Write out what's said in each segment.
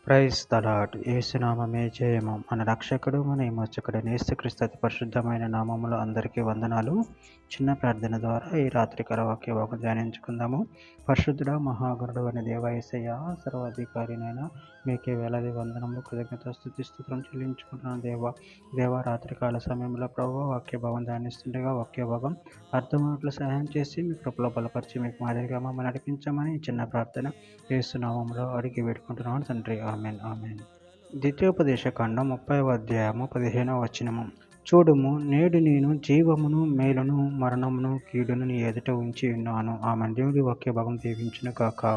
Praise the lord. యేసునామమే జయము. మన రక్షకుడు, మన విమోచకుడు యేసుక్రీస్తు అతి పరిశుద్ధమైన నామములో అందరికీ వందనాలు. చిన్న ప్రార్థన ద్వారా ఈ రాత్రికాల వాక్య భాగం ధ్యానించుకుందాము. పరిశుద్ధుడ, మహాగణుడు అనే దేవ యేసయ్య, సర్వాధికారినైన మీకే వేలాది వందనములు, కృతజ్ఞత, స్తుతి స్తోత్రం చెల్లించుకుంటున్నాను. దేవ రాత్రికాల సమయంలో ప్రభువా వాక్య భాగం ధ్యానిస్తుండగా వాక్య భాగం అర్థమైనట్లు సహాయం చేసి మీ కృపలో బలపరిచి మీకు మాదిరిగా మమ్మల్ని నడిపించమని ఈ చిన్న ప్రార్థన యేసునామములో అడిగి వేడుకుంటున్నాను తండ్రి. Amen amen. ద్వితీయోపదేశకాండం 30వ అధ్యాయము 15వ వచనము. చూడుము, నేడు నేను జీవమును, మేలును, మరణమును, కీడును నీ ఎదుట ఉంచి ఉన్నాను. ఆమె దేవుడి వాక్య భాగం దీవించును కాక.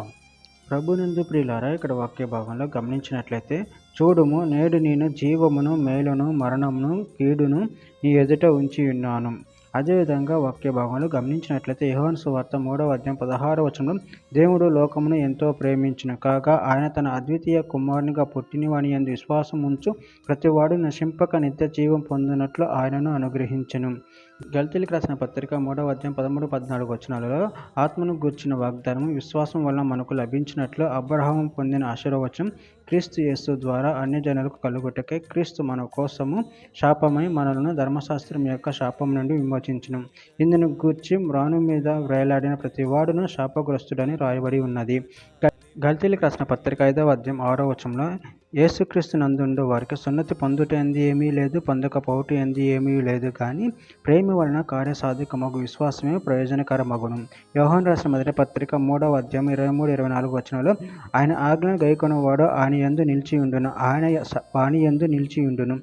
ప్రభునందు ప్రియులారా, ఇక్కడ వాక్య భాగంలో గమనించినట్లయితే, చూడుము, నేడు నేను జీవమును, మేలును, మరణమును, కీడును నీ ఎదుట ఉంచి ఉన్నాను. అదేవిధంగా వాక్య భాగంలో గమనించినట్లయితే యోహాను సువార్త 3వ అధ్యాయం 16వ వచనంలో, దేవుడు లోకమును ఎంతో ప్రేమించును కాగా ఆయన తన అద్వితీయ కుమారునిగా పుట్టినవాని యందు విశ్వాసం ఉంచు ప్రతివాడు నశింపక నిత్య జీవం పొందినట్లు ఆయనను అనుగ్రహించెను. గలతీయులకు రాసిన పత్రిక 3వ అధ్యాయం 13-14 వచనాలలో ఆత్మను గూర్చిన వాగ్దానం విశ్వాసం వలన మనకు లభించినట్లు అబ్రహాము పొందిన ఆశీర్వచనం క్రీస్తు యేసు ద్వారా అన్ని జనులకు కలుగుటకై క్రీస్తు మన కోసము శాపమై మనలను ధర్మశాస్త్రం యొక్క శాపం నుండి విమోచించును. ఇందును గూర్చి మ్రాను మీద వ్రేలాడిన ప్రతి వాడును శాపగ్రస్తుడని రాయబడి ఉన్నది. గలతీయులకు రాసిన పత్రిక 5వ అధ్యాయం 6వ వచనంలో, యేసుక్రీస్తు నందుండు వారికి సున్నతి పొందుట ఎందు ఏమీ లేదు, పొందకపోవట ఎందు ఏమీ లేదు, కానీ ప్రేమ వలన కార్యసాధకమగు విశ్వాసమే ప్రయోజనకరమగును. యోహాను రాసిన మొదటి పత్రిక 3వ అధ్యాయం 23-24 వచనంలో, ఆయన ఆజ్ఞను గైకొనువాడు ఆయన యందు నిలిచి ఉండును, ఆయన వాని యందు నిలిచి ఉండును,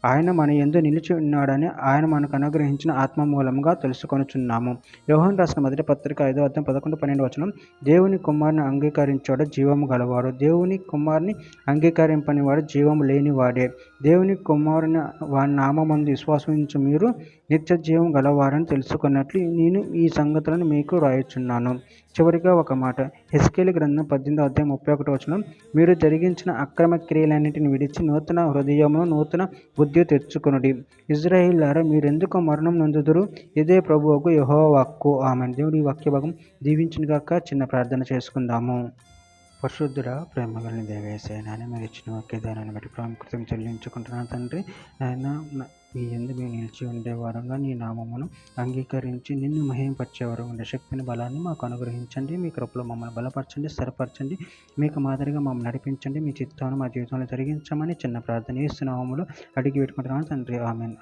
ఆయన మన యందు నిలిచి ఉన్నాడని ఆయన మనకు అనుగ్రహించిన ఆత్మ మూలంగా తెలుసుకొనుచున్నాము. యోహాను రాసిన మొదటి పత్రిక 5వ అధ్యాయం 11-12 వచనం, దేవుని కుమారుని అంగీకరించాడు జీవము గలవాడు, దేవుని కుమారుని అంగీకరింపని వాడు జీవము లేనివాడే. దేవుని కుమారుని వాని నామమందు విశ్వాసించు మీరు నిత్య జీవం గలవారని తెలుసుకున్నట్లు నేను ఈ సంగతులను మీకు రాయుచున్నాను. చివరిగా ఒక మాట, హెస్కేలు గ్రంథం 18వ అధ్యాయం 31వ వచనం, మీరు జరిగించిన అక్రమ క్రియలన్నింటిని విడిచి నూతన హృదయమును నూతన బుద్ధి తెచ్చుకొనుడి. ఇశ్రాయేలులారా, మీరెందుకు మరణం నొందుదురు? ఇదే ప్రభువుకు యెహోవా వాక్కు. ఆమేన్. దేవుడి వాక్య భాగం దీవించునుగాక. చిన్న ప్రార్థన చేసుకుందాము. పరిశుద్ధుడా, ప్రేమగలని దేవ యేసయ్య, నాయన మీరు ఇచ్చిన వాక్యదానాన్ని బట్టి ప్రాముఖ్యత చెల్లించుకుంటున్నాను తండ్రి. ఆయన మీ యందు మేము నిలిచి ఉండేవారంగా నీ నామమును అంగీకరించి నిన్ను మహింపరిచేవారు ఉండే శక్తిని, బలాన్ని మాకు అనుగ్రహించండి. మీ కృపలో మమ్మల్ని బలపరచండి, స్థిరపరచండి, మీకు మాదిరిగా మమ్మల్ని నడిపించండి. మీ చిత్తాన్ని మా జీవితంలో జరిగించమని చిన్న ప్రార్థన యేసు నామములో అడిగి పెట్టుకుంటున్నాను తండ్రి. ఆమేన్.